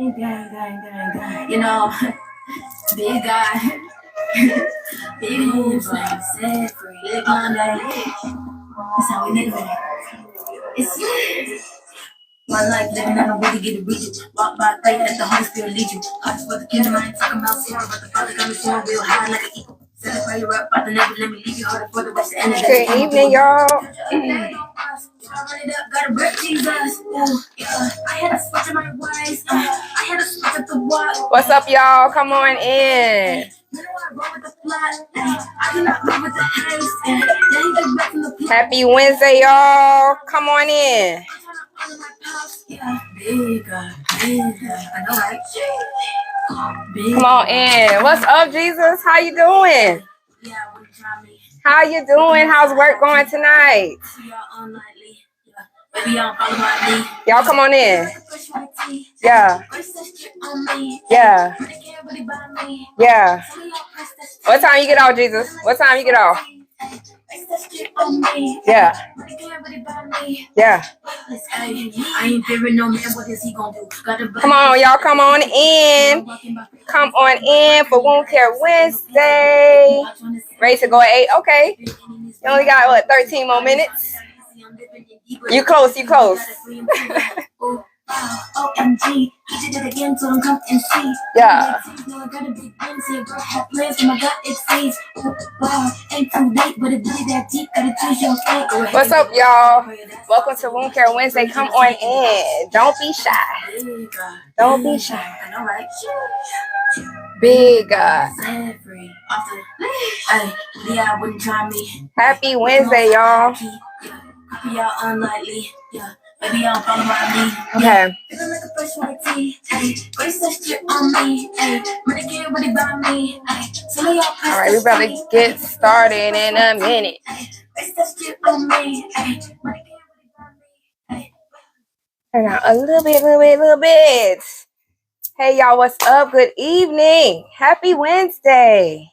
You know, big guy, big moves, set free, big Monday. That's how we live it. It's my life living on a way to get it reach. Walk by faith, let the Holy Spirit lead you. Hearts for the kingdom, I ain't talking about soaring, but the Father got me soaring real high like an eagle. Set a fire up, Father, never let me leave you. Harder for the rest of the energy. Good evening, y'all. Gotta break Jesus. I had to switch up my ways. I had to switch up the water. What's up, y'all? Come on in. Happy Wednesday, y'all. Come on in. Come on in. What's up, Jesus? How you doing? How you doing? How's work going tonight? Y'all come on in. Yeah. Yeah. Yeah. What time you get off, Jesus? What time you get off? Yeah. Yeah. Come on, y'all. Come on in. Come on in for Wound Care Wednesday. Ready to go at 8? Okay. You only got, what, 13 more minutes? You close, you close. Yeah. What's up, y'all? Welcome to Wound Care Wednesday. Come on in. Don't be shy. Don't be shy. Big God. Happy Wednesday, y'all. Okay. All right, we about to get started in a minute. Hang on a little bit. Hey, y'all, what's up? Good evening. Happy Wednesday.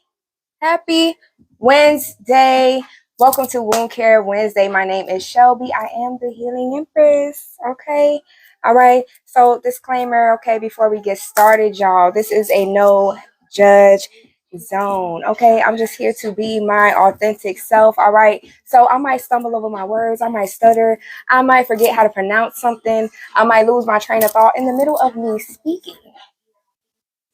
Happy Wednesday. Welcome to Wound Care Wednesday. My name is Shelby. I am the Healing Empress. Okay. All right. So disclaimer. Okay. Before we get started, y'all, this is a no judge zone. Okay. I'm just here to be my authentic self. All right. So I might stumble over my words. I might stutter. I might forget how to pronounce something. I might lose my train of thought in the middle of me speaking.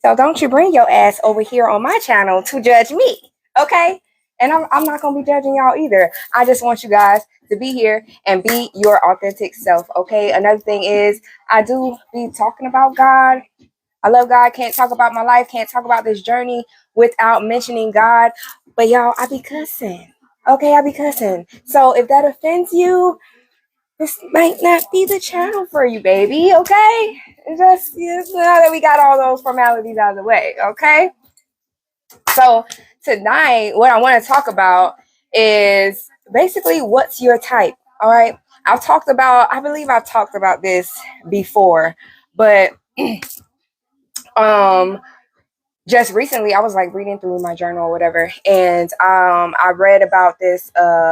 So don't you bring your ass over here on my channel to judge me. Okay. And I'm not going to be judging y'all either. I just want you guys to be here and be your authentic self. Okay. Another thing is I do be talking about God. I love God. Can't talk about my life. Can't talk about this journey without mentioning God. But y'all, I be cussing. Okay. I be cussing. So if that offends you, this might not be the channel for you, baby. Okay. Just now that we got all those formalities out of the way. Okay. So tonight, what I want to talk about is basically what's your type. All right. I believe I've talked about this before, but just recently I was like reading through my journal or whatever, and I read about this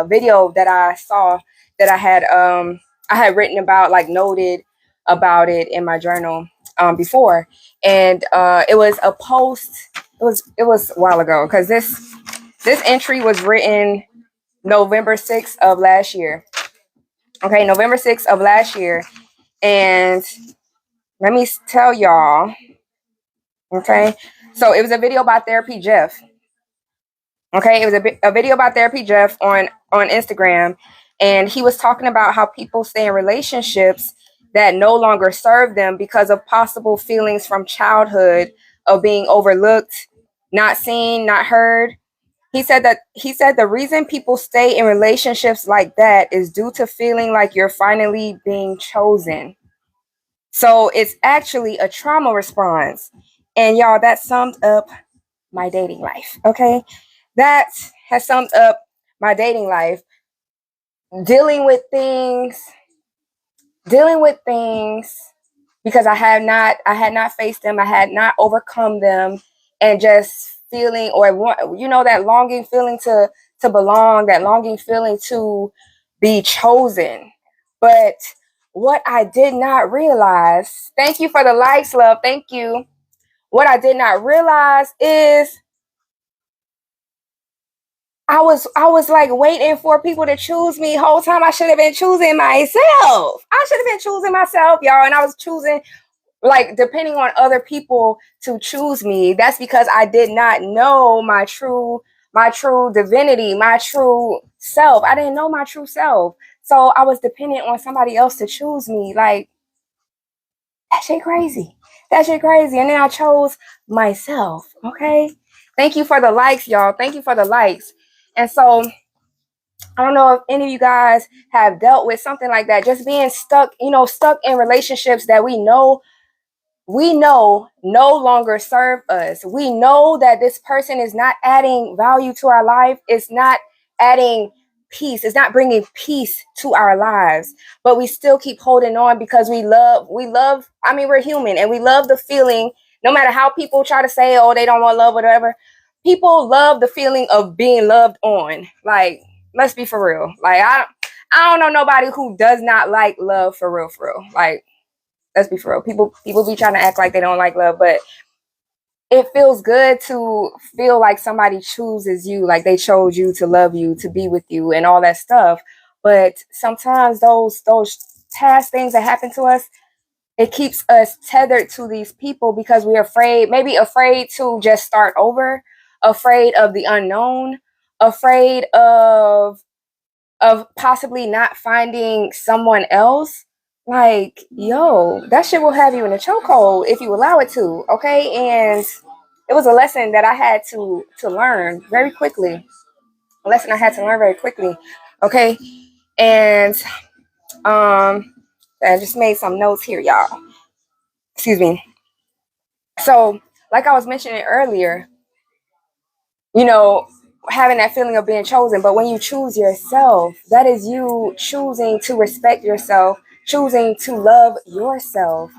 video that I saw that I had written about, like noted about it in my journal before, and it was a post. It was a while ago, because this entry was written November 6th of last year. Okay, November 6th of last year. And let me tell y'all. Okay, so it was a video by Therapy Jeff. Okay, it was a video by Therapy Jeff on Instagram. And he was talking about how people stay in relationships that no longer serve them because of possible feelings from childhood of being overlooked, not seen, not heard. He said the reason people stay in relationships like that is due to feeling like you're finally being chosen. So it's actually a trauma response. And y'all, that summed up my dating life. Okay. That has summed up my dating life. Dealing with things because I had not faced them. I had not overcome them, and just feeling, or that longing feeling to belong, that longing feeling to be chosen. But what I did not realize, thank you for the likes, love, thank you. What I did not realize is I was like waiting for people to choose me. Whole time I should have been choosing myself. I should have been choosing myself, y'all. And I was choosing, like, depending on other people to choose me. That's because I did not know my true divinity, my true self. I didn't know my true self. So I was dependent on somebody else to choose me. Like, that shit crazy. That shit crazy. And then I chose myself. Okay. Thank you for the likes, y'all. Thank you for the likes. And so I don't know if any of you guys have dealt with something like that, just being stuck, stuck in relationships that we know no longer serve us. We know that this person is not adding value to our life. It's not adding peace. It's not bringing peace to our lives, but we still keep holding on because we love, I mean, we're human and we love the feeling, no matter how people try to say, oh, they don't want love, whatever. People love the feeling of being loved on. Like, let's be for real. Like, I don't know nobody who does not like love for real, for real. Like, let's be for real. People be trying to act like they don't like love, but it feels good to feel like somebody chooses you, like they chose you to love you, to be with you, and all that stuff. But sometimes those past things that happen to us, it keeps us tethered to these people because we're afraid, maybe afraid to just start over, afraid of the unknown, afraid of possibly not finding someone else. Like, yo, that shit will have you in a chokehold if you allow it to, okay? And it was a lesson that I had to learn very quickly. A lesson I had to learn very quickly, okay? And I just made some notes here, y'all. Excuse me. So, like I was mentioning earlier, you know, having that feeling of being chosen. But when you choose yourself, that is you choosing to respect yourself, choosing to love yourself.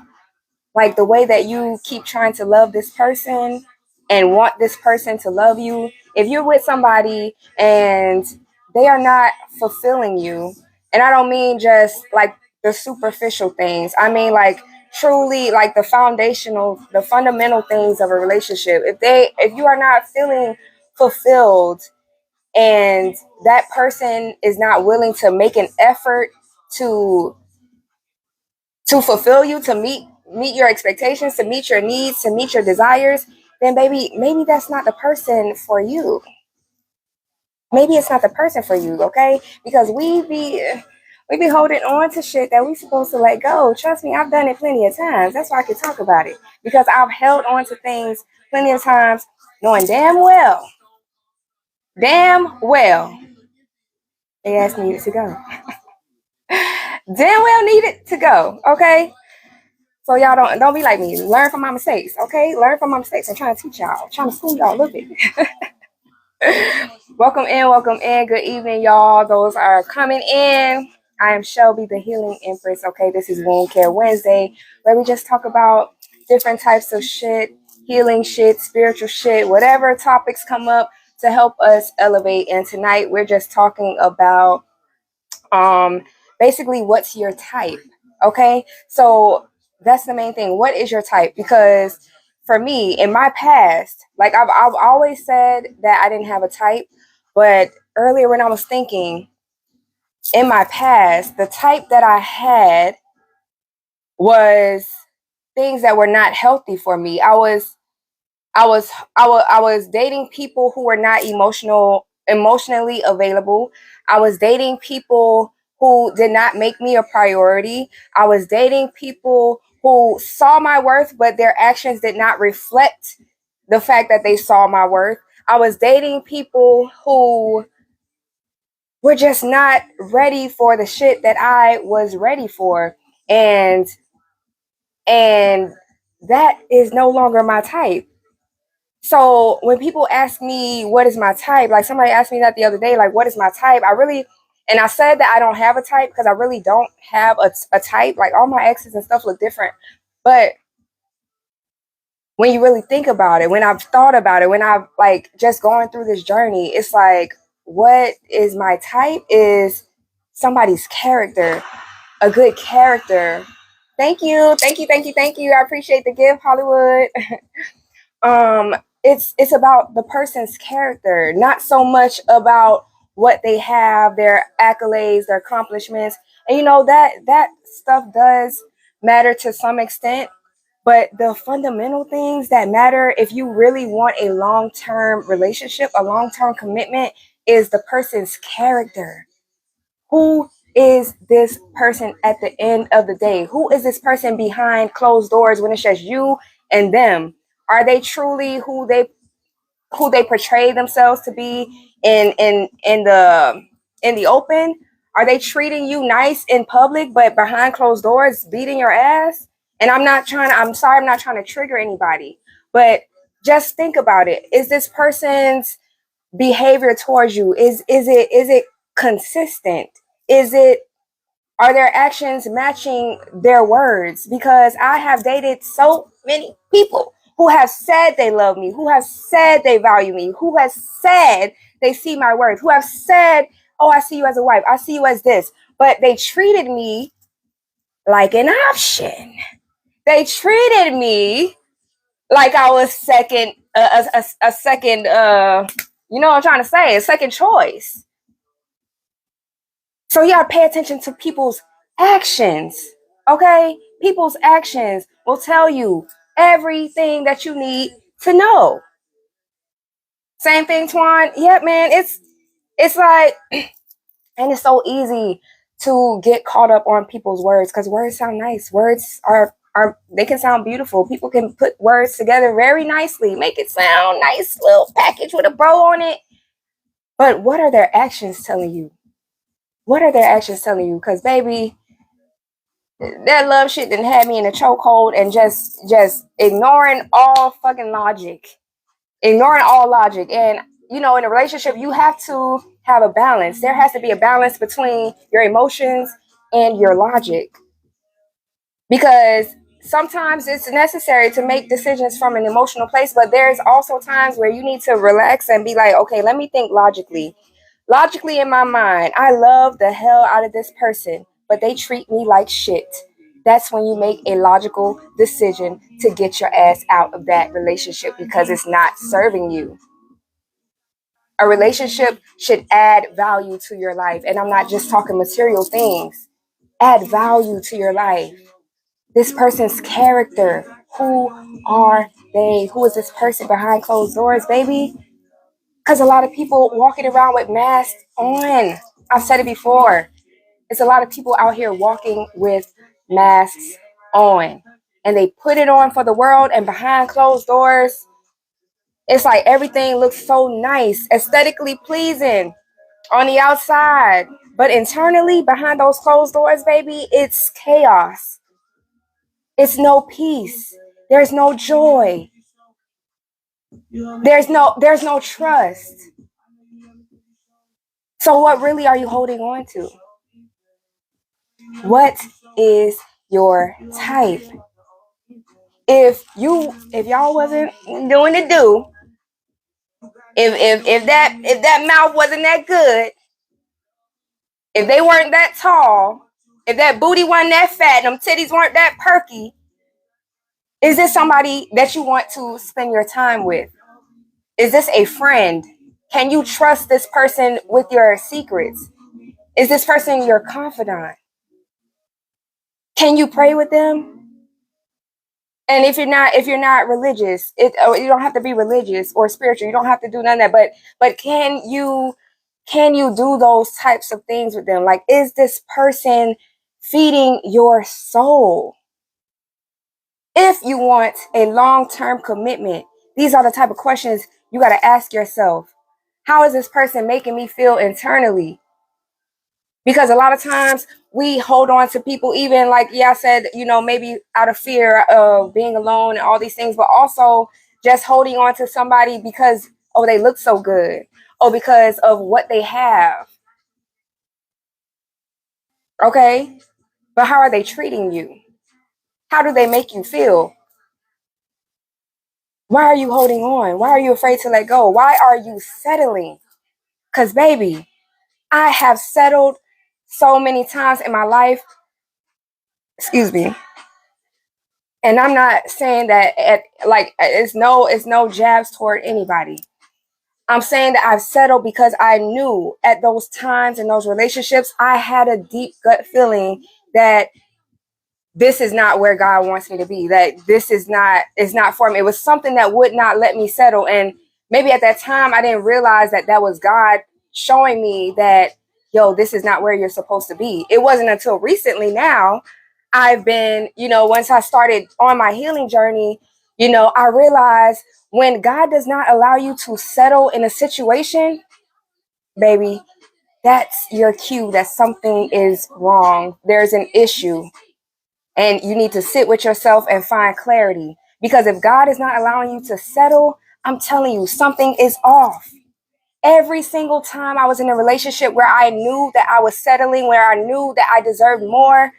Like the way that you keep trying to love this person and want this person to love you. If you're with somebody and they are not fulfilling you, and I don't mean just like the superficial things, I mean like truly like the fundamental things of a relationship. If you are not feeling fulfilled and that person is not willing to make an effort to fulfill you, to meet your expectations, to meet your needs, to meet your desires, then baby, maybe that's not the person for you. Maybe it's not the person for you, okay? Because we be holding on to shit that we supposed to let go. Trust me, I've done it plenty of times. That's why I can talk about it. Because I've held on to things plenty of times, knowing damn well, they asked me to go. Damn well needed to go, okay? So y'all don't be like me. Learn from my mistakes, okay? Learn from my mistakes. I'm trying to teach y'all. I'm trying to school y'all a little bit. Welcome in, welcome in. Good evening, y'all. Those are coming in. I am Shelby, the Healing Empress. Okay, this is Wound Care Wednesday, where we just talk about different types of shit, healing shit, spiritual shit, whatever topics come up to help us elevate. And tonight we're just talking about basically what's your type. Okay, so that's the main thing. What is your type? Because for me, in my past, like I've always said that I didn't have a type, but earlier when I was thinking, in my past, the type that I had was things that were not healthy for me. I was dating people who were not emotionally available. I was dating people who did not make me a priority. I was dating people who saw my worth, but their actions did not reflect the fact that they saw my worth. I was dating people who were just not ready for the shit that I was ready for. And that is no longer my type. So when people ask me what is my type, like somebody asked me that the other day, like what is my type? And I said that I don't have a type because I really don't have a type. Like all my exes and stuff look different. But when you really think about it, when I've thought about it, when I've like just going through this journey, it's like, what is my type is somebody's character, a good character. Thank you, thank you, thank you, thank you. I appreciate the gift, Hollywood. It's about the person's character, not so much about what they have, their accolades, their accomplishments. And you know that stuff does matter to some extent, but the fundamental things that matter if you really want a long-term relationship, a long-term commitment, is the person's character. Who is this person at the end of the day? Who is this person behind closed doors when it's just you and them? Are they truly who they portray themselves to be in the open? Are they treating you nice in public, but behind closed doors beating your ass? And I'm sorry, I'm not trying to trigger anybody, but just think about it. Is this person's behavior towards you, is it consistent? Is it Are their actions matching their words? Because I have dated so many people who have said they love me, who have said they value me, who have said they see my worth, who have said, oh, I see you as a wife, I see you as this, but they treated me like an option. They treated me like I was second, a second, you know what I'm trying to say, a second choice. So you gotta pay attention to people's actions, okay? People's actions will tell you everything that you need to know. Same thing, Twan. Yeah, man, it's like, and it's so easy to get caught up on people's words because words sound nice. Words are they can sound beautiful. People can put words together very nicely, make it sound nice, little package with a bow on it. But what are their actions telling you? What are their actions telling you? Because baby, that love shit didn't have me in a chokehold and just ignoring all fucking logic, ignoring all logic. And you know, in a relationship, you have to have a balance. There has to be a balance between your emotions and your logic, because sometimes it's necessary to make decisions from an emotional place, but there's also times where you need to relax and be like, okay, let me think logically. Logically, in my mind, I love the hell out of this person, but they treat me like shit. That's when you make a logical decision to get your ass out of that relationship because it's not serving you. A relationship should add value to your life. And I'm not just talking material things. Add value to your life. This person's character. Who are they? Who is this person behind closed doors, baby? Because a lot of people walking around with masks on. I've said it before. It's a lot of people out here walking with masks on. And they put it on for the world, and behind closed doors, it's like everything looks so nice, aesthetically pleasing on the outside. But internally, behind those closed doors, baby, it's chaos. It's no peace. There's no joy. There's no trust. So what really are you holding on to? What is your type? If y'all wasn't doing the do, if that mouth wasn't that good, if they weren't that tall, if that booty wasn't that fat, them titties weren't that perky, is this somebody that you want to spend your time with? Is this a friend? Can you trust this person with your secrets? Is this person your confidant? Can you pray with them? And if you're not religious, you don't have to be religious or spiritual. You don't have to do none of that. But can you do those types of things with them? Like, is this person feeding your soul? If you want a long-term commitment, these are the type of questions you got to ask yourself. How is this person making me feel internally? Because a lot of times we hold on to people, even like, yeah, I said, you know, maybe out of fear of being alone and all these things, but also just holding on to somebody because, oh, they look so good, or because of what they have. Okay? But how are they treating you? How do they make you feel? Why are you holding on? Why are you afraid to let go? Why are you settling? Because, baby, I have settled so many times in my life Excuse me. And I'm not saying that it's no jabs toward anybody. I'm saying that I've settled because I knew at those times in those relationships, I had a deep gut feeling that this is not where God wants me to be. That this is not for me. It was something that would not let me settle. And maybe at that time I didn't realize that that was God showing me that, yo, this is not where you're supposed to be. It wasn't until recently now I've been, once I started on my healing journey, I realized when God does not allow you to settle in a situation, baby, that's your cue that something is wrong. There's an issue. And you need to sit with yourself and find clarity. Because if God is not allowing you to settle, I'm telling you, something is off. Every single time I was in a relationship where I knew that I was settling, where I knew that I deserved more,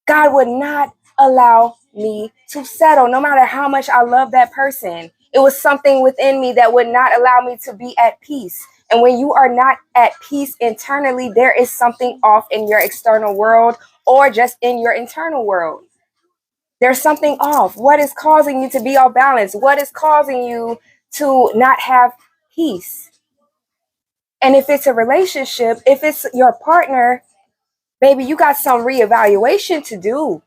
God would not allow me to settle, no matter how much I love that person. It was something within me that would not allow me to be at peace. And when you are not at peace internally, there is something off in your external world or just in your internal world. There's something off. What is causing you to be off balance? What is causing you to not have peace? And if it's a relationship, if it's your partner, baby, you got some reevaluation to do.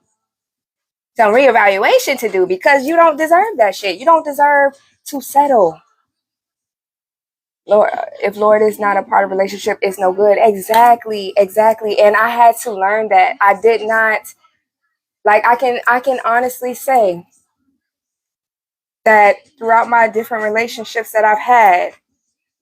Some reevaluation to do because you don't deserve that shit. You don't deserve to settle. Lord, if Lord is not a part of relationship, it's no good. Exactly, exactly. And I had to learn that. I did not I can honestly say that throughout my different relationships that I've had,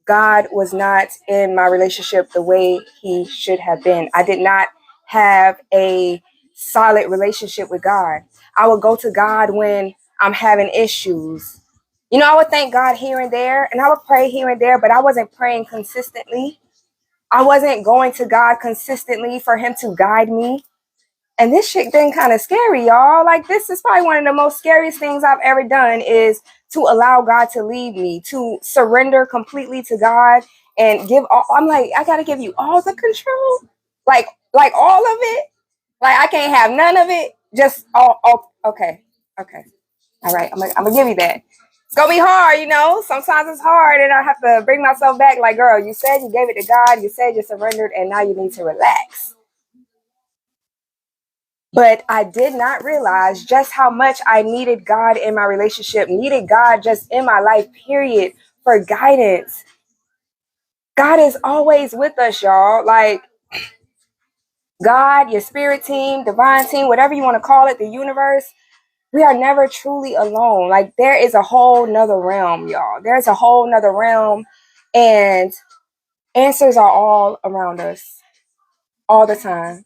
God was not in my relationship the way he should have been. I did not have a solid relationship with God. I would go to God when I'm having issues. I would thank God here and there, and I would pray here and there, but I wasn't praying consistently. I wasn't going to God consistently for him to guide me. And this shit been kind of scary, y'all. Like, this is probably one of the most scariest things I've ever done is to allow God to lead me, to surrender completely to God and give all. I'm like, I gotta give you all the control, like all of it. Like, I can't have none of it. Just all. Okay, okay, all right. I'm gonna give you that. It's gonna be hard, Sometimes it's hard, and I have to bring myself back. Like, girl, you said you gave it to God. You said you surrendered, and now you need to relax. But I did not realize just how much I needed God in my relationship, needed God just in my life, period, for guidance. God is always with us, y'all. Like, God, your spirit team, divine team, whatever you want to call it, the universe, we are never truly alone. Like, there is a whole nother realm, y'all. There's a whole nother realm, and answers are all around us all the time.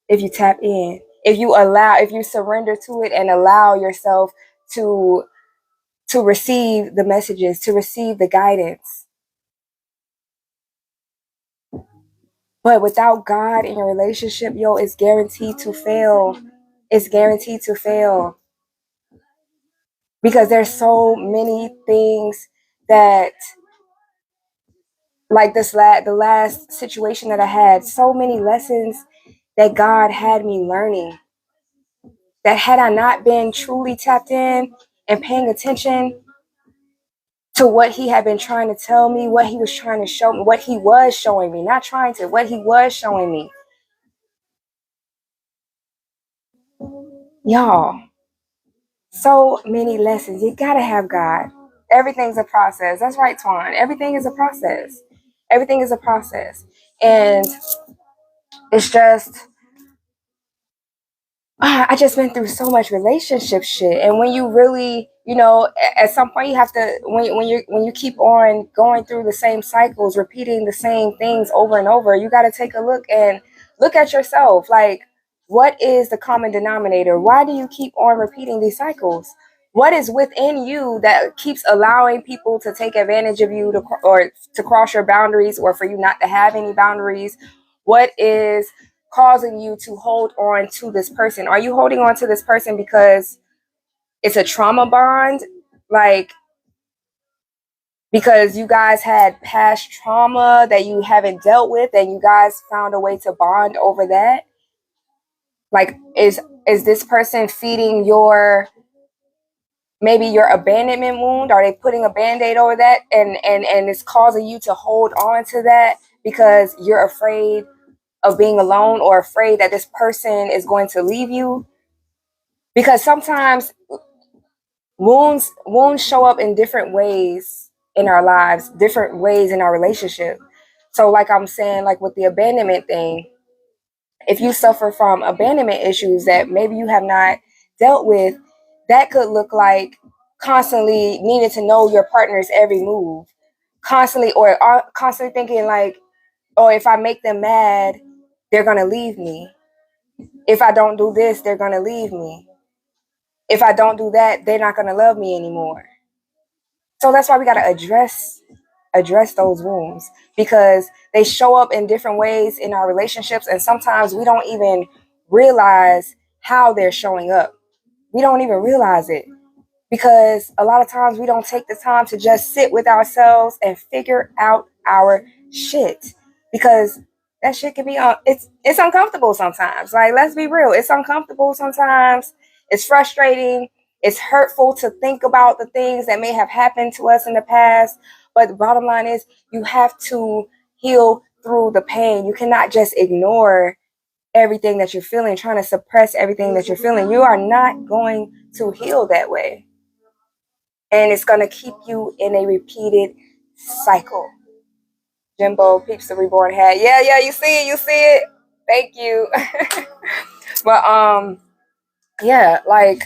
If you tap in, if you surrender to it and allow yourself to receive the messages, to receive the guidance. But without God in your relationship, yo, it's guaranteed to fail. It's guaranteed to fail because there's so many things that, like the last situation that I had, so many lessons that God had me learning, that had I not been truly tapped in and paying attention to what he had been trying to tell me, what he was trying to show me, what he was showing me, not trying to, what he was showing me. Y'all, so many lessons. You gotta have God. Everything's a process. That's right, Twan. Everything is a process. Everything is a process. And it's just, I just been through so much relationship shit. And when you really, at some point you have to, when you keep on going through the same cycles, repeating the same things over and over, you got to take a look at yourself. Like, what is the common denominator? Why do you keep on repeating these cycles? What is within you that keeps allowing people to take advantage of you or to cross your boundaries, or for you not to have any boundaries? What is causing you to hold on to this person? Are you holding on to this person because it's a trauma bond? Like, because you guys had past trauma that you haven't dealt with and you guys found a way to bond over that? Like, is this person feeding your, maybe your abandonment wound? Are they putting a band-aid over that, and it's causing you to hold on to that because you're afraid of being alone, or afraid that this person is going to leave you? Because sometimes wounds show up in different ways in our lives, different ways in our relationship. So like I'm saying, like with the abandonment thing, if you suffer from abandonment issues that maybe you have not dealt with, that could look like constantly needing to know your partner's every move, constantly, or constantly thinking like, oh, if I make them mad, they're gonna leave me. If I don't do this, they're gonna leave me. If I don't do that, they're not gonna love me anymore. So that's why we gotta address those wounds, because they show up in different ways in our relationships, and sometimes we don't even realize how they're showing up. We don't even realize it, because a lot of times we don't take the time to just sit with ourselves and figure out our shit, because that shit can be it's uncomfortable sometimes. Like, let's be real, it's uncomfortable sometimes. It's frustrating. It's hurtful to think about the things that may have happened to us in the past. But the bottom line is, you have to heal through the pain. You cannot just ignore everything that you're feeling, trying to suppress everything that you're feeling. You are not going to heal that way. And it's going to keep you in a repeated cycle. Jimbo peeps the reborn hat. Yeah, you see it. Thank you. But yeah, like,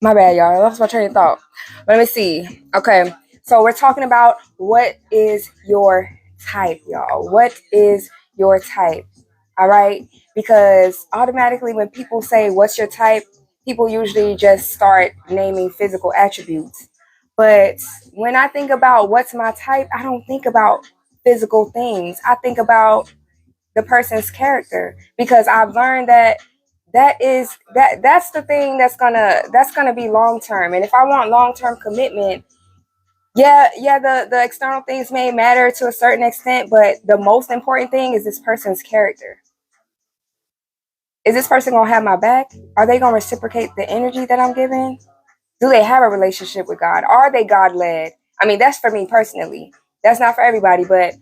my bad, y'all. I lost my train of thought. But let me see. Okay, so we're talking about what is your type, y'all. What is your type? All right, because automatically when people say what's your type, people usually just start naming physical attributes. But when I think about what's my type, I don't think about physical things. I think about the person's character, because I've learned that that's the thing that's gonna be long term. And if I want long term commitment, the external things may matter to a certain extent, but the most important thing is this person's character. Is this person gonna have my back? Are they gonna reciprocate the energy that I'm giving? Do they have a relationship with God? Are they God led? I mean, that's for me personally. That's not for everybody, but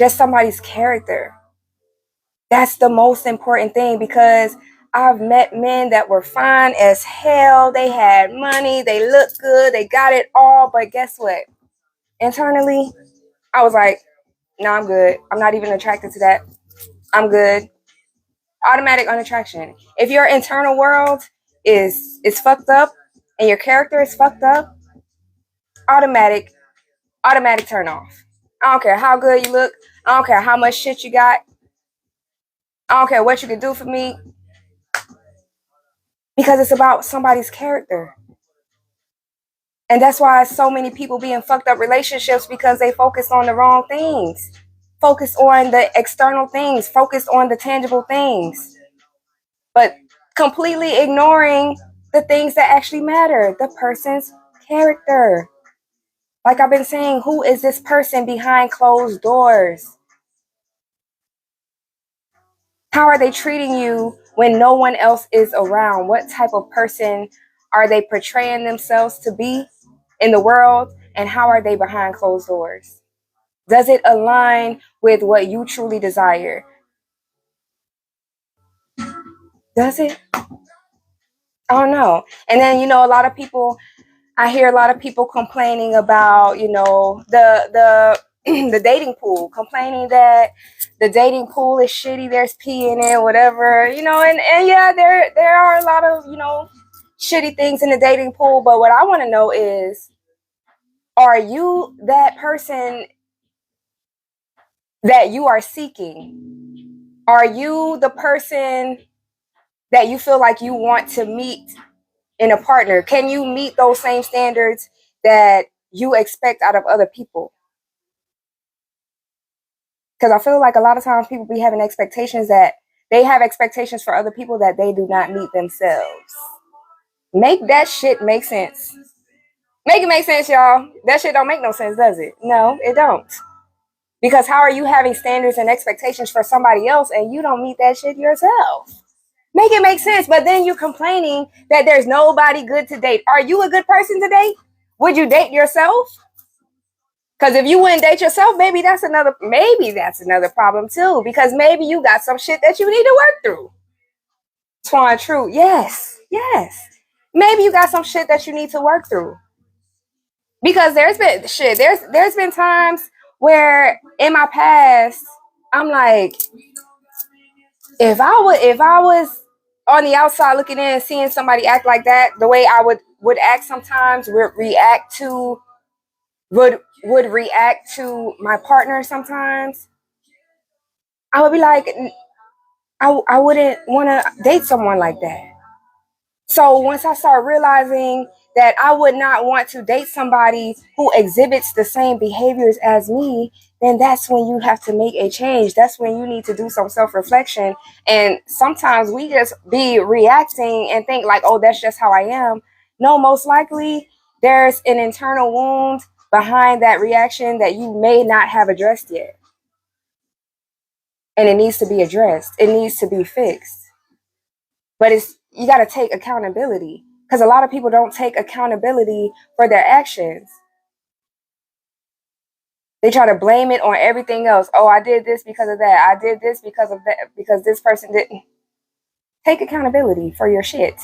just somebody's character. That's the most important thing, because I've met men that were fine as hell. They had money, they looked good, they got it all, but guess what? Internally, I was like, no, I'm good. I'm not even attracted to that. I'm good. Automatic unattraction. If your internal world is fucked up and your character is fucked up, automatic turn off. I don't care how good you look. I don't care how much shit you got. I don't care what you can do for me, because it's about somebody's character. And that's why so many people be in fucked up relationships, because they focus on the wrong things. Focus on the external things. Focus on the tangible things. But completely ignoring the things that actually matter. The person's character. Like I've been saying, who is this person behind closed doors? How are they treating you when no one else is around? What type of person are they portraying themselves to be in the world? And how are they behind closed doors? Does it align with what you truly desire? Does it? I don't know. And then, a lot of people, I hear a lot of people complaining about, the the dating pool, complaining that the dating pool is shitty, there's pee in it, whatever, and yeah, there are a lot of, shitty things in the dating pool. But what I want to know is, are you that person that you are seeking? Are you the person that you feel like you want to meet in a partner? Can you meet those same standards that you expect out of other people? Because I feel like a lot of times people be having expectations that they have expectations for other people that they do not meet themselves. Make that shit make sense. Make it make sense, y'all. That shit don't make no sense, does it? No, it don't. Because how are you having standards and expectations for somebody else and you don't meet that shit yourself? Make it make sense. But then you're complaining that there's nobody good to date. Are you a good person to date? Would you date yourself? Because if you wouldn't date yourself, maybe that's another problem too. Because maybe you got some shit that you need to work through. Twan True. Yes. Maybe you got some shit that you need to work through. Because there's been times where in my past, I'm like, if I was on the outside looking in and seeing somebody act like that, the way I would act sometimes, would react to my partner sometimes, I would be like, I wouldn't want to date someone like that. So once I start realizing that I would not want to date somebody who exhibits the same behaviors as me, then that's when you have to make a change. That's when you need to do some self-reflection. And sometimes we just be reacting and think like, oh, that's just how I am. No, most likely there's an internal wound behind that reaction that you may not have addressed yet. And it needs to be addressed. It needs to be fixed. But you got to take accountability, because a lot of people don't take accountability for their actions. They try to blame it on everything else. Oh, I did this because of that. I did this because of that, because this person didn't. Take accountability for your shit.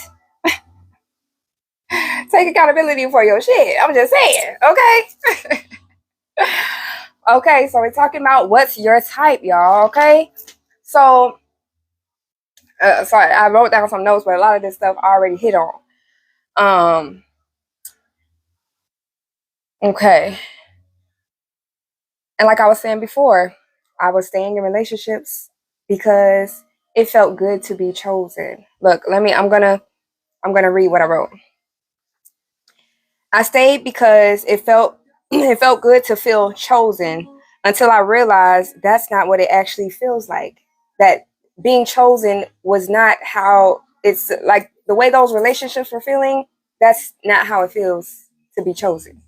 Take accountability for your shit. I'm just saying, okay? Okay, so we're talking about what's your type, y'all, okay? So, sorry, I wrote down some notes, but a lot of this stuff I already hit on. Okay. And like I was saying before, I was staying in relationships because it felt good to be chosen. Look, I'm gonna read what I wrote. I stayed because it felt good to feel chosen, until I realized that's not what it actually feels like. That being chosen was not how it's like, the way those relationships were feeling. That's not how it feels to be chosen,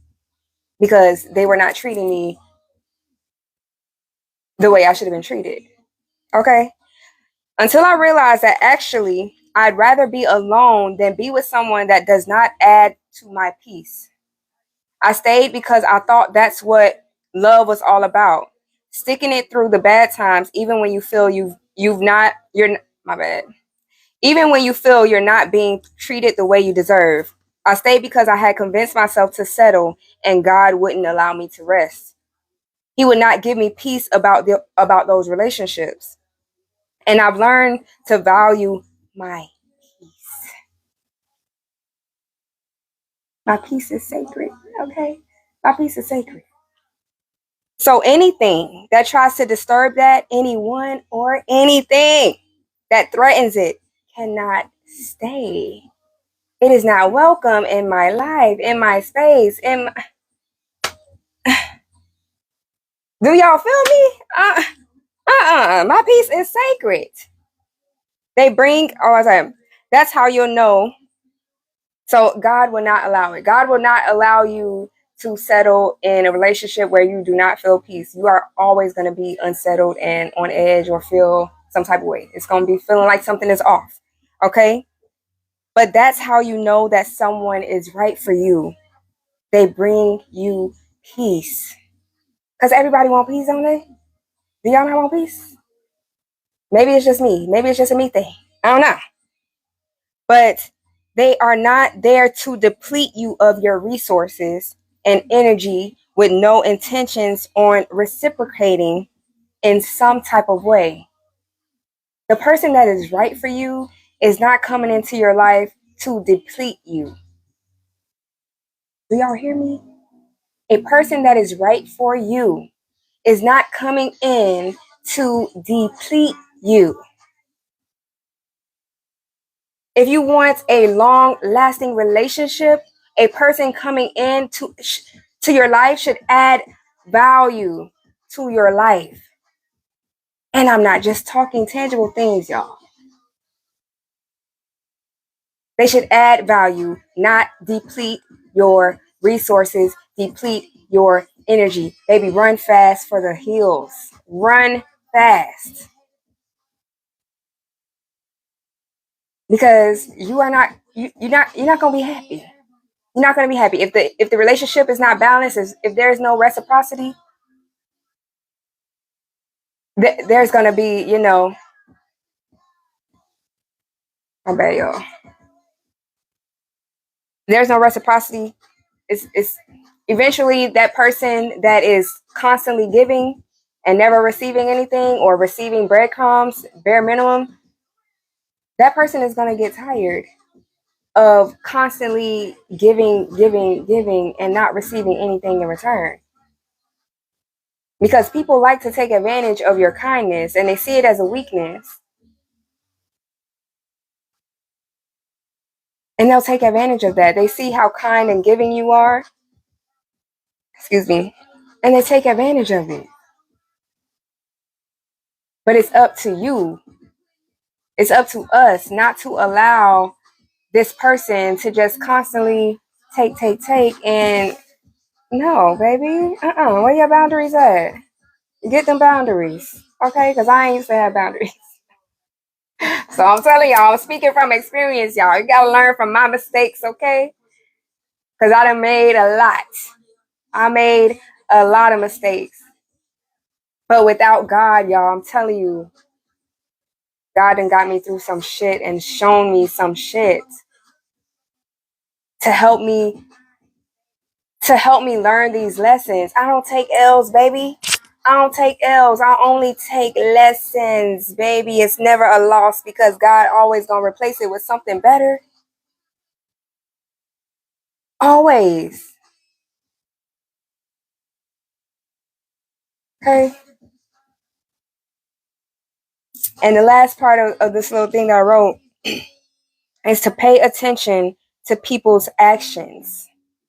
because they were not treating me the way I should have been treated. Okay? Until I realized that actually I'd rather be alone than be with someone that does not add to my peace. I stayed because I thought that's what love was all about. Sticking it through the bad times, even when you feel even when you feel you're not being treated the way you deserve. I stayed because I had convinced myself to settle, and God wouldn't allow me to rest. He would not give me peace about those relationships. And I've learned to value my peace. My peace is sacred, okay? My peace is sacred. So anything that tries to disturb that, anyone or anything that threatens it, cannot stay. It is not welcome in my life, in my space, Do y'all feel me? My peace is sacred. That's how you'll know. So God will not allow it. God will not allow you to settle in a relationship where you do not feel peace. You are always going to be unsettled and on edge, or feel some type of way. It's going to be feeling like something is off. Okay? But that's how you know that someone is right for you. They bring you peace. Because everybody want peace, don't they? Do y'all not want peace? Maybe it's just me. Maybe it's just a me thing. I don't know. But they are not there to deplete you of your resources and energy with no intentions on reciprocating in some type of way. The person that is right for you is not coming into your life to deplete you. Do y'all hear me? A person that is right for you is not coming in to deplete you. If you want a long-lasting relationship, a person coming in to your life should add value to your life. And I'm not just talking tangible things, y'all. They should add value, not deplete your resources, deplete your energy. Baby, run fast for the hills. Run fast. Because you're not gonna be happy. You're not gonna be happy. If the relationship is not balanced, if there's no reciprocity, there's gonna be, I bet y'all. There's no reciprocity. It's eventually that person that is constantly giving and never receiving anything, or receiving breadcrumbs, bare minimum, that person is gonna get tired of constantly giving, and not receiving anything in return. Because people like to take advantage of your kindness, and they see it as a weakness. And they'll take advantage of that. They see how kind and giving you are. Excuse me. And they take advantage of it. But it's up to you. It's up to us not to allow this person to just constantly take. And no, baby. Where your boundaries at? Get them boundaries. Okay? Because I ain't used to have boundaries. So I'm telling y'all, I'm speaking from experience, y'all. You got to learn from my mistakes, okay? Because I done made a lot. I made a lot of mistakes. But without God, y'all, I'm telling you, God done got me through some shit and shown me some shit to help me learn these lessons. I don't take L's, baby. I don't take L's. I only take lessons, baby. It's never a loss, because God always gonna replace it with something better. Always. Okay. And the last part of this little thing that I wrote is to pay attention to people's actions.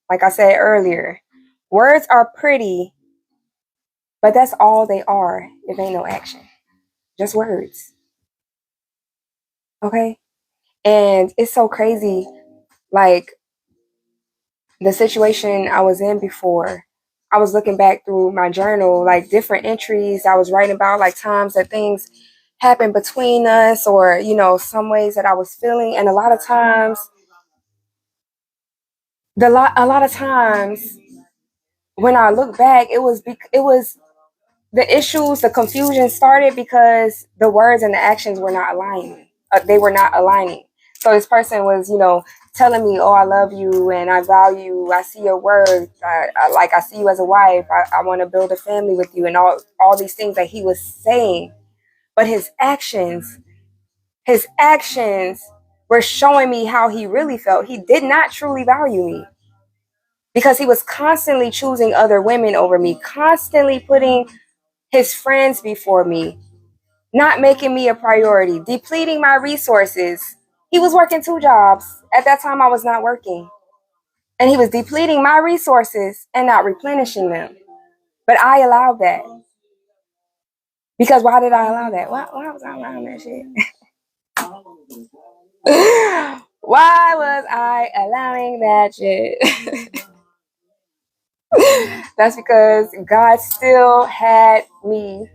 Like I said earlier, words are pretty, but that's all they are if ain't no action. Just words. Okay? And it's so crazy. Like, the situation I was in before, I was looking back through my journal, like different entries I was writing about, like times that things happened between us, or, some ways that I was feeling. And a lot of times, when I look back, it was the issues, the confusion started because the words and the actions were not aligning. They were not aligning. So this person was, telling me, "Oh, I love you and I value. I see your worth. I see you as a wife. I want to build a family with you," and all these things that he was saying. But his actions were showing me how he really felt. He did not truly value me, because he was constantly choosing other women over me, constantly putting his friends before me, not making me a priority, depleting my resources. He was working 2 jobs. At that time, I was not working. And he was depleting my resources and not replenishing them. But I allowed that. Because why did I allow that? Why was I allowing that shit? Why was I allowing that shit? That's because God still had me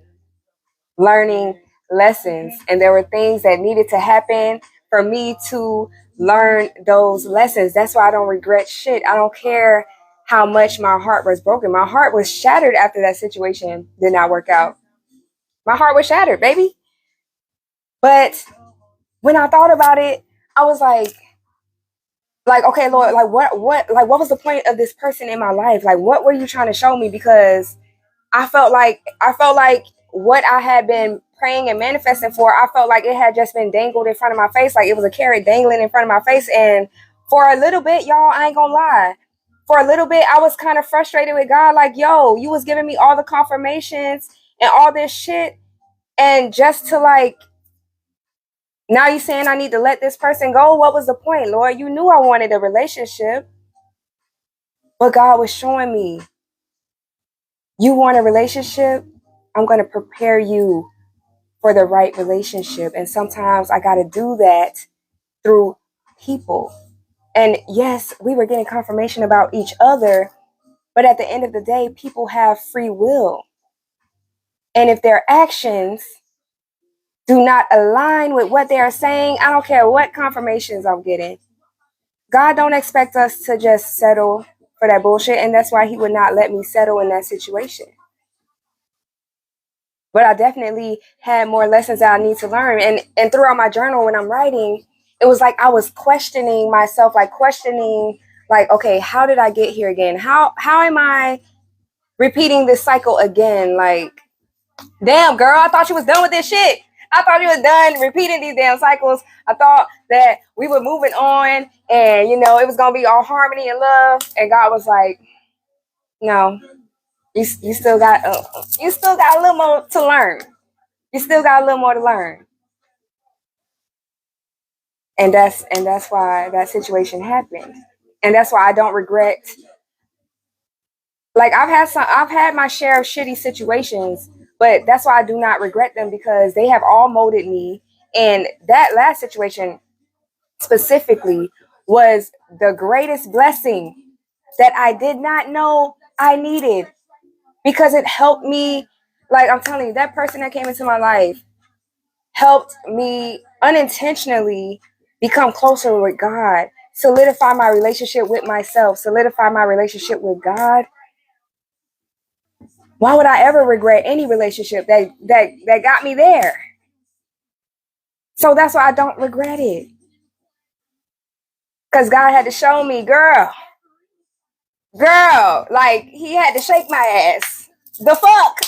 learning lessons, and there were things that needed to happen for me to learn those lessons. That's why I don't regret shit. I don't care how much my heart was broken. My heart was shattered after that situation did not work out. My heart was shattered, baby. But when I thought about it, I was like, okay, Lord, what was the point of this person in my life? Like, what were you trying to show me? Because I felt like what I had been praying and manifesting for, I felt like it had just been dangled in front of my face. Like it was a carrot dangling in front of my face. And for a little bit, y'all, I ain't gonna lie. For a little bit, I was kind of frustrated with God. Like, yo, you was giving me all the confirmations and all this shit. And just to now you saying I need to let this person go. What was the point, Lord? You knew I wanted a relationship. But God was showing me, you want a relationship? I'm going to prepare you for the right relationship. And sometimes I got to do that through people. And yes, we were getting confirmation about each other, But at the end of the day, people have free will. And if their actions do not align with what they are saying, I don't care what confirmations I'm getting. God don't expect us to just settle for that bullshit. And that's why he would not let me settle in that situation. But I definitely had more lessons that I need to learn. And throughout my journal, when I'm writing, it was like I was questioning myself, like, okay, how did I get here again? How am I repeating this cycle again? Like, damn, girl, I thought you was done with this shit. I thought you was done repeating these damn cycles. I thought that we were moving on and, you know, it was going to be all harmony and love. And God was like, no, you still got a little more to learn. You still got a little more to learn. And that's why that situation happened. And that's why I don't regret. Like I've had my share of shitty situations, but that's why I do not regret them, because they have all molded me. And that last situation specifically was the greatest blessing that I did not know I needed, because it helped me. Like I'm telling you, that person that came into my life helped me unintentionally become closer with God, solidify my relationship with myself, solidify my relationship with God. Why would I ever regret any relationship that got me there? So that's why I don't regret it. Because God had to show me, girl, like he had to shake my ass. The fuck?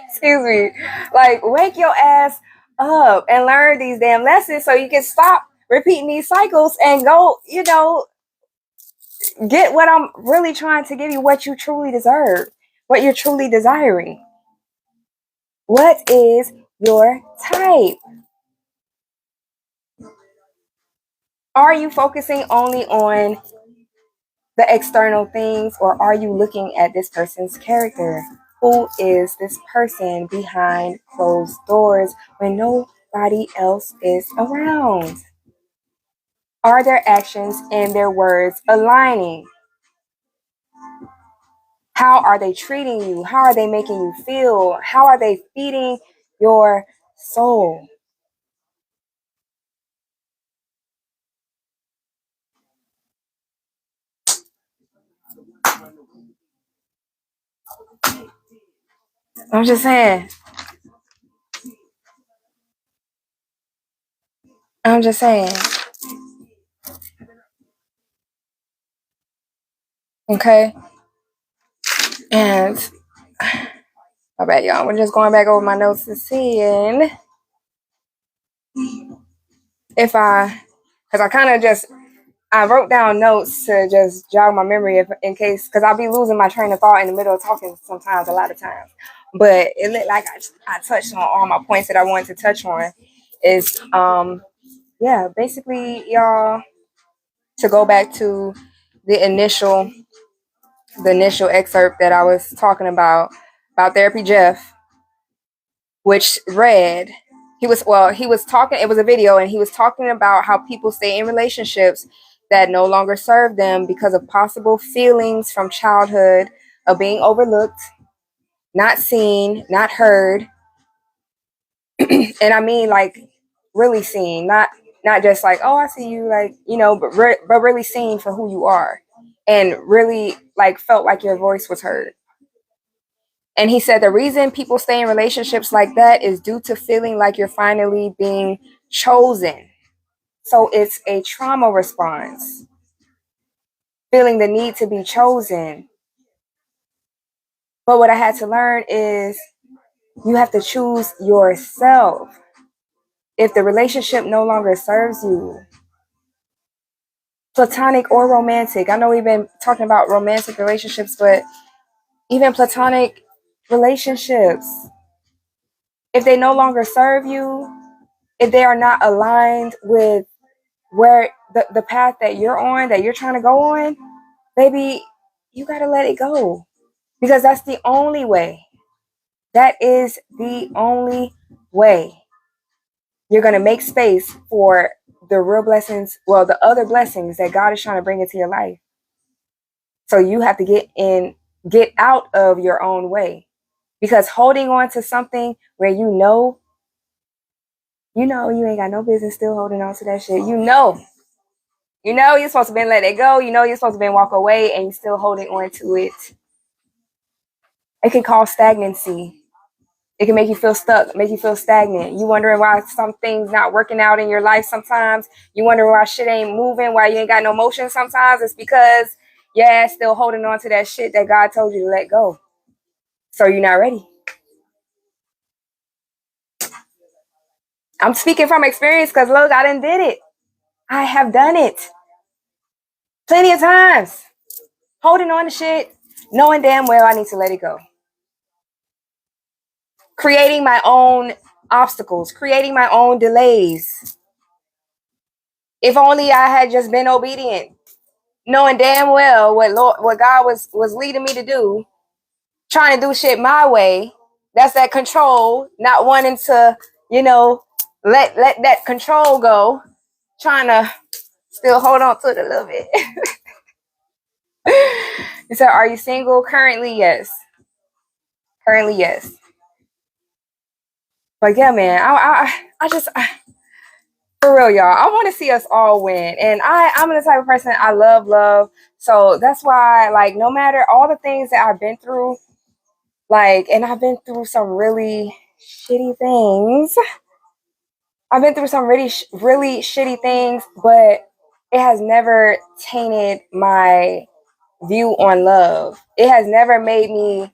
Excuse me. Like, wake your ass up and learn these damn lessons so you can stop repeating these cycles and go, you know, get what I'm really trying to give you, what you truly deserve, what you're truly desiring. What is your type? Are you focusing only on the external things, or are you looking at this person's character? Who is this person behind closed doors when nobody else is around? Are their actions and their words aligning? How are they treating you? How are they making you feel? How are they feeding your soul? I'm just saying. I'm just saying. Okay. And my bad, y'all. We're just going back over my notes and seeing if because I kind of I wrote down notes to just jog my memory in case, because I'll be losing my train of thought in the middle of talking sometimes, a lot of times. But it looked like I touched on all my points that I wanted to touch on. Is yeah, basically, y'all, to go back to the initial excerpt that I was talking about Therapy Jeff, which read, he was talking, it was a video, and he was talking about how people stay in relationships that no longer serve them because of possible feelings from childhood of being overlooked, not seen, not heard. And I mean, like, really seen, not just like, oh, I see you, like, you know, but really seen for who you are, and really like felt like your voice was heard. And he said the reason people stay in relationships like that is due to feeling like you're finally being chosen. So it's a trauma response, feeling the need to be chosen. But what I had to learn is you have to choose yourself. If the relationship no longer serves you, platonic or romantic, I know we've been talking about romantic relationships, but even platonic relationships, if they no longer serve you, if they are not aligned with where the path that you're on, that you're trying to go on, baby, you got to let it go, because that's the only way. That is the only way you're going to make space for the real blessings, well, the other blessings that God is trying to bring into your life. So you have to get out of your own way. Because holding on to something where you know you ain't got no business still holding on to that shit. You're supposed to be let it go. You're supposed to be walk away, and you're still holding on to it. It can cause stagnancy. It can make you feel stuck, make you feel stagnant. You wondering why some things not working out in your life sometimes. You wondering why shit ain't moving, why you ain't got no motion sometimes. It's because your ass still holding on to that shit that God told you to let go. So you're not ready. I'm speaking from experience because look, I done did it. I have done it plenty of times. Holding on to shit, knowing damn well I need to let it go. Creating my own obstacles, creating my own delays. If only I had just been obedient, knowing damn well what God was leading me to do, trying to do shit my way. That's that control, not wanting to, let that control go, trying to still hold on to it a little bit. So, are you single? Currently, yes. Currently, yes. But yeah, man, I just for real, y'all. I want to see us all win, and I'm the type of person I love. So that's why, like, no matter all the things that I've been through, like, and I've been through some really shitty things. I've been through some really shitty things, but it has never tainted my view on love. It has never made me.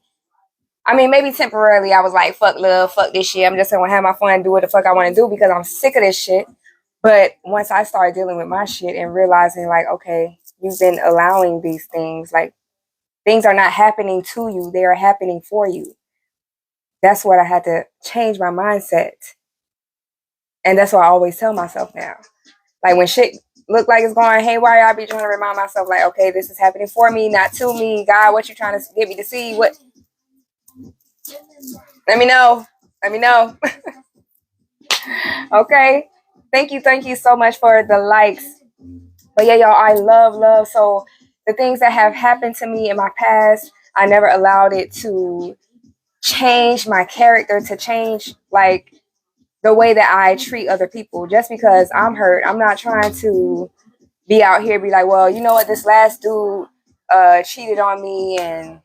I mean, maybe temporarily I was like, fuck love, fuck this shit. I'm just gonna have my fun, do what the fuck I want to do because I'm sick of this shit. But once I started dealing with my shit and realizing, like, okay, you've been allowing these things, like, things are not happening to you, they are happening for you. That's what I had to change my mindset. And that's what I always tell myself now. Like, when shit look like it's going haywire, I be trying to remind myself, like, okay, this is happening for me, not to me. God, what you trying to get me to see? What? Let me know. Let me know. Okay. Thank you so much for the likes. But yeah, y'all, I love. So the things that have happened to me in my past, I never allowed it to change my character, to change, like, the way that I treat other people. Just because I'm hurt, I'm not trying to be out here be like, well, you know what, this last dude cheated on me and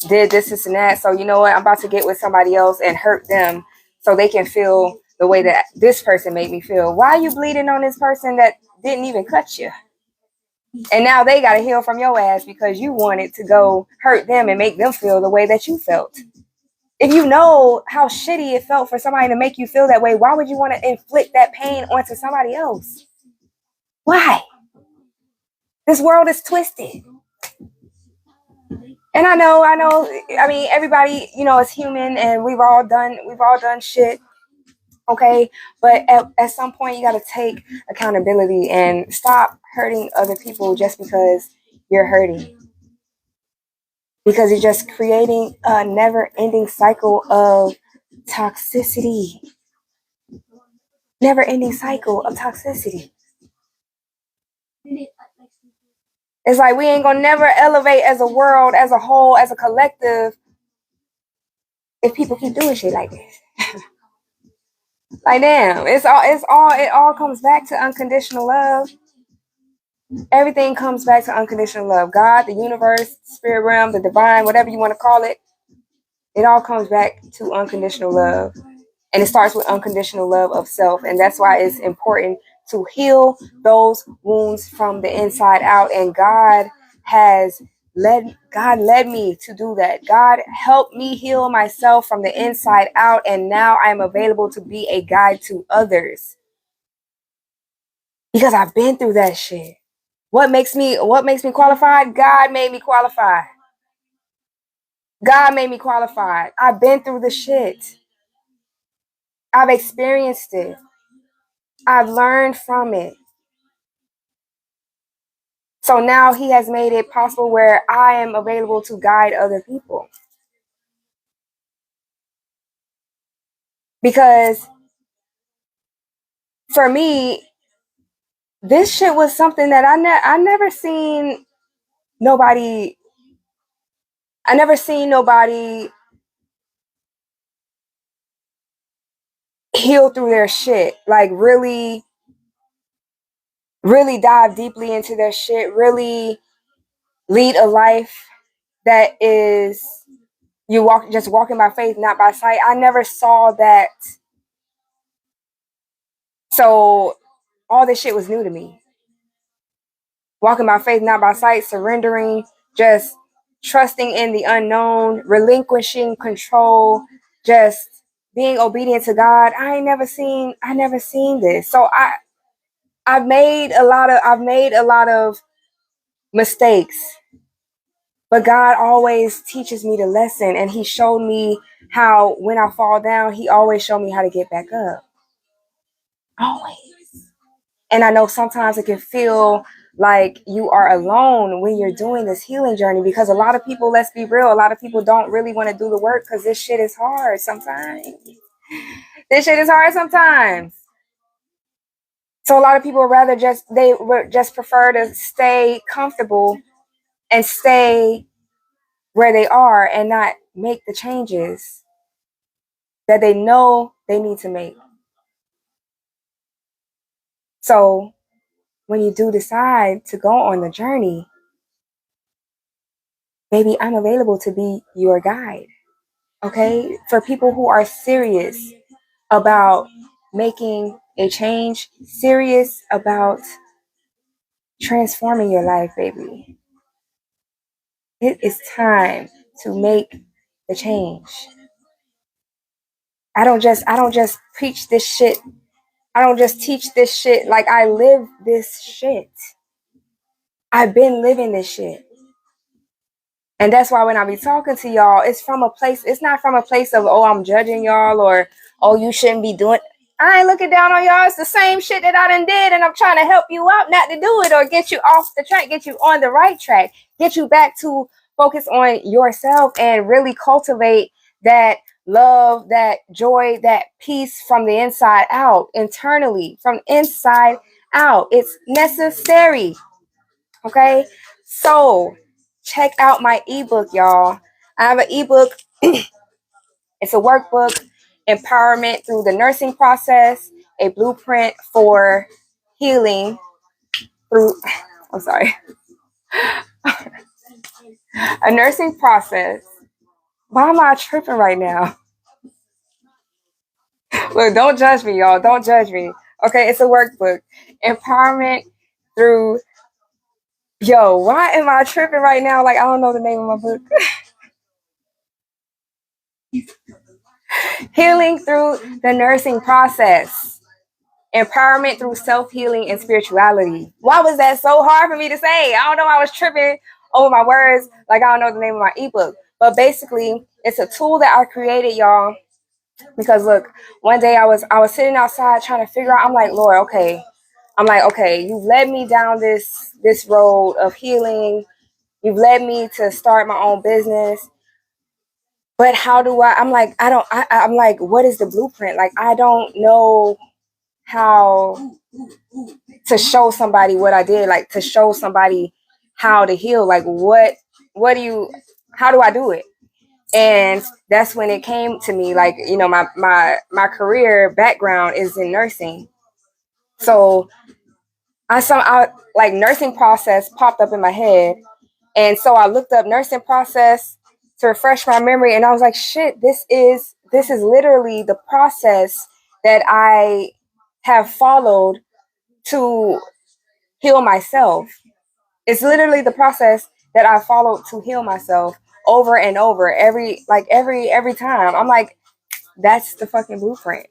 did this and that. So you know what, I'm about to get with somebody else and hurt them so they can feel the way that this person made me feel. Why are you bleeding on this person that didn't even cut you? And now they got to heal from your ass because you wanted to go hurt them and make them feel the way that you felt. If you know how shitty it felt for somebody to make you feel that way, why would you want to inflict that pain onto somebody else? Why? This world is twisted. And I know, I mean, everybody, is human and we've all done shit. Okay. But at some point you got to take accountability and stop hurting other people just because you're hurting. Because you're just creating a never ending cycle of toxicity. Never ending cycle of toxicity. It's like we ain't gonna never elevate as a world, as a whole, as a collective, if people keep doing shit like this. Like, damn, it all comes back to unconditional love. Everything comes back to unconditional love. God, the universe, spirit realm, the divine, whatever you want to call it, it all comes back to unconditional love. And it starts with unconditional love of self. And that's why it's important to heal those wounds from the inside out. And God led me to do that. God helped me heal myself from the inside out. And now I'm available to be a guide to others. Because I've been through that shit. What makes me qualified? God made me qualified. God made me qualified. I've been through the shit. I've experienced it. I've learned from it. So now he has made it possible where I am available to guide other people. Because for me, this shit was something that I never seen I never seen nobody heal through their shit. Like really, really dive deeply into their shit. Really lead a life that is just walking by faith, not by sight. I never saw that. So all this shit was new to me. Walking by faith, not by sight, surrendering, just trusting in the unknown, relinquishing control, just being obedient to God. I never seen this. So I've made a lot of mistakes, but God always teaches me the lesson, and he showed me how when I fall down, he always showed me how to get back up. Always. And I know sometimes it can feel like you are alone when you're doing this healing journey, because a lot of people, let's be real, a lot of people don't really want to do the work because this shit is hard sometimes. So a lot of people they would just prefer to stay comfortable and stay where they are and not make the changes that they know they need to make. So when you do decide to go on the journey, maybe I'm available to be your guide. Okay? For people who are serious about making a change, serious about transforming your life, baby. It is time to make the change. I don't just preach this shit. I don't just teach this shit. Like, I live this shit. I've been living this shit. And that's why when I be talking to y'all, it's not from a place of, oh, I'm judging y'all, or, oh, you shouldn't be doing. I ain't looking down on y'all. It's the same shit that I done did, and I'm trying to help you out not to do it, or get you off the track, get you on the right track, get you back to focus on yourself and really cultivate that love, that joy, that peace from the inside out, internally, from inside out. It's necessary. Okay? So check out my ebook, y'all. I have an ebook. It's a workbook, Empowerment Through the Nursing Process, a blueprint for healing through, I'm sorry, a nursing process. Why am I tripping right now? Look, don't judge me, y'all. Don't judge me. Okay, it's a workbook. Empowerment through, why am I tripping right now? Like, I don't know the name of my book. Healing Through the Nursing Process. Empowerment Through Self-Healing and Spirituality. Why was that so hard for me to say? I don't know. I was tripping over my words. Like, I don't know the name of my ebook. But basically, it's a tool that I created, y'all. Because look, one day I was sitting outside trying to figure out. I'm like, Lord, okay. I'm like, okay, you've led me down this road of healing. You've led me to start my own business. But how do I'm like, I'm like, what is the blueprint? Like, I don't know how to show somebody what I did, like to show somebody how to heal. Like, how do I do it? And that's when it came to me. Like, my career background is in nursing. So I like nursing process popped up in my head. And so I looked up nursing process to refresh my memory, and I was like, shit, this is literally the process that I have followed to heal myself. It's literally the process that I followed to heal myself over and over every time. I'm like, that's the fucking blueprint.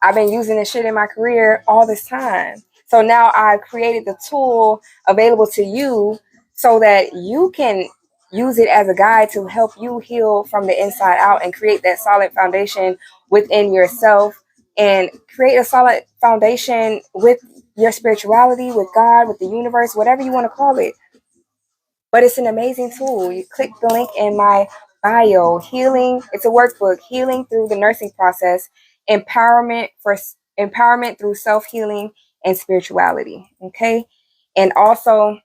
I've been using this shit in my career all this time. So now I've created the tool available to you so that you can use it as a guide to help you heal from the inside out and create that solid foundation within yourself, and create a solid foundation with your spirituality, with God, with the universe, whatever you want to call it. But it's an amazing tool. You click the link in my bio. It's a workbook, Healing Through the Nursing Process, Empowerment Through Self-Healing and Spirituality. Okay? And also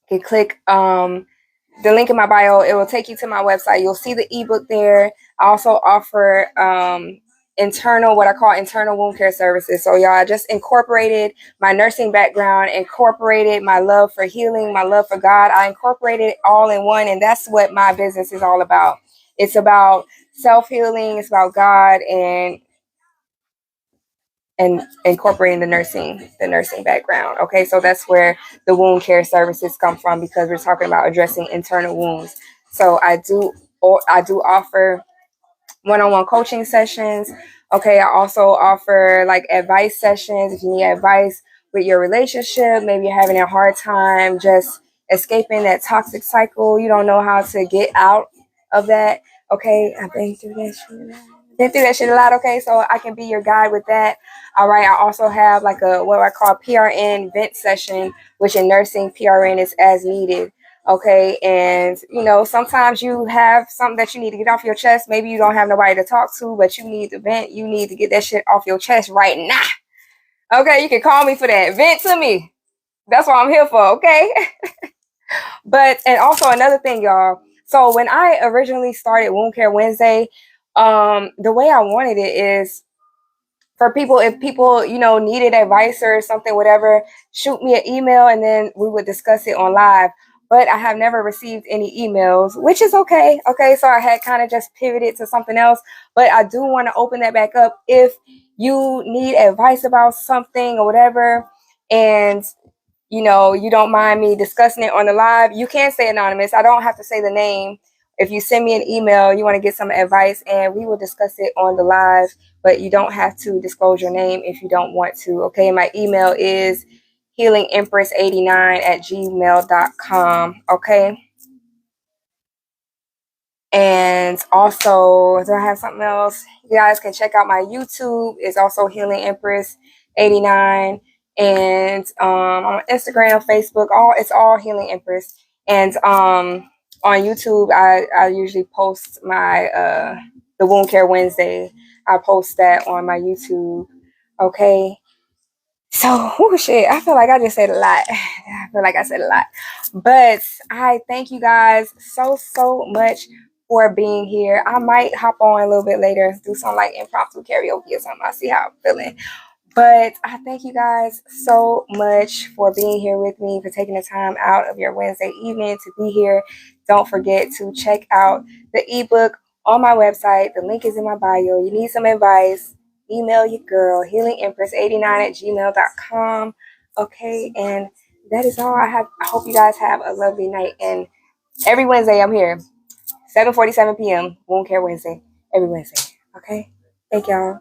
you can click the link in my bio, it will take you to my website. You'll see the ebook there. I also offer what I call internal wound care services. So y'all, I just incorporated my nursing background, incorporated my love for healing, my love for God. I incorporated it all in one, and that's what my business is all about. It's about self-healing, it's about God, and incorporating the nursing background. Okay, so that's where the wound care services come from, because we're talking about addressing internal wounds. So I do offer one-on-one coaching sessions. Okay, I also offer like advice sessions if you need advice with your relationship. Maybe you're having a hard time just escaping that toxic cycle. You don't know how to get out of that. Okay, I've been through that shit a lot. Okay, so I can be your guide with that. All right, I also have like a what I call PRN vent session, which in nursing PRN is as needed. Okay, and sometimes you have something that you need to get off your chest. Maybe you don't have nobody to talk to, but you need to vent. You need to get that shit off your chest right now. Okay, you can call me for that. Vent to me. That's what I'm here for. Okay. And also another thing, y'all. So when I originally started Wound Care Wednesday, the way I wanted it is for people, if people, needed advice or something, whatever, shoot me an email and then we would discuss it on live. But I have never received any emails, which is okay. Okay, so I had kind of just pivoted to something else. But I do want to open that back up if you need advice about something or whatever, and you don't mind me discussing it on the live. You can say anonymous. I don't have to say the name. If you send me an email, you want to get some advice, and we will discuss it on the live, but you don't have to disclose your name if you don't want to. Okay, my email is healingempress89@gmail.com. Okay. And also, do I have something else? You guys can check out my YouTube. It's also Healing Empress 89. And on Instagram, Facebook, it's all Healing Empress. And on YouTube, I usually post my the Wound Care Wednesday. I post that on my YouTube. Okay. So, shit, I feel like I just said a lot. I feel like I said a lot. But I thank you guys so much for being here. I might hop on a little bit later, do some like impromptu karaoke or something. I'll see how I'm feeling. But I thank you guys so much for being here with me, for taking the time out of your Wednesday evening to be here. Don't forget to check out the ebook on my website. The link is in my bio. You need some advice, email your girl, healingempress89@gmail.com. Okay, and that is all I have. I hope you guys have a lovely night. And every Wednesday I'm here, 7:47 p.m. Wound Care Wednesday, every Wednesday. Okay, thank y'all.